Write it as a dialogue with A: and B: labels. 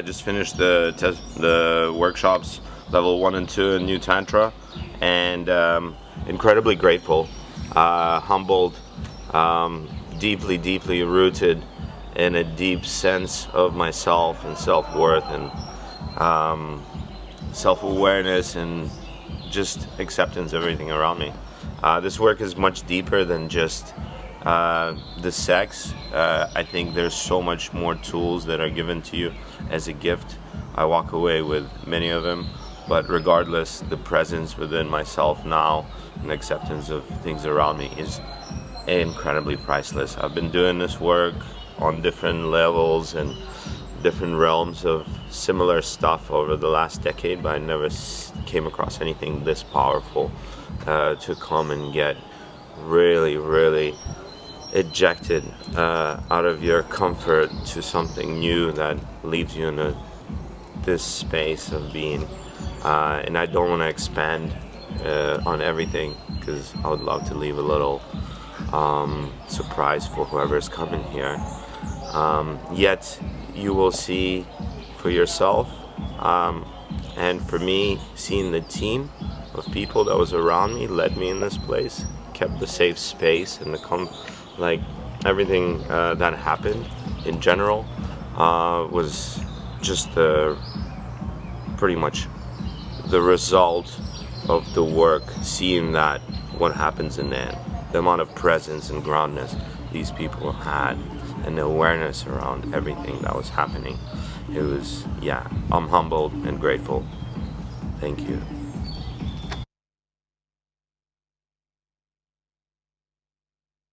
A: I just finished the workshops level 1 and 2 in new Tantra, and incredibly grateful, humbled, deeply rooted in a deep sense of myself and self-worth and self-awareness and just acceptance of everything around me. This work is much deeper than just the sex. I think there's so much more tools that are given to you as a gift. I walk away with many of them, but regardless, the presence within myself now and acceptance of things around me is incredibly priceless. I've been doing this work on different levels and different realms of similar stuff over the last decade, but I never came across anything this powerful to come and get really ejected out of your comfort to something new that leaves you in this space of being. And I don't want to expand on everything because I would love to leave a little surprise for whoever's coming here. Yet you will see for yourself, and for me, seeing the team of people that was around me led me in this place, kept the safe space, and everything that happened in general was just pretty much the result of the work, seeing that what happens in the end, the amount of presence and groundness these people had and the awareness around everything that was happening. It was, I'm humbled and grateful. Thank you.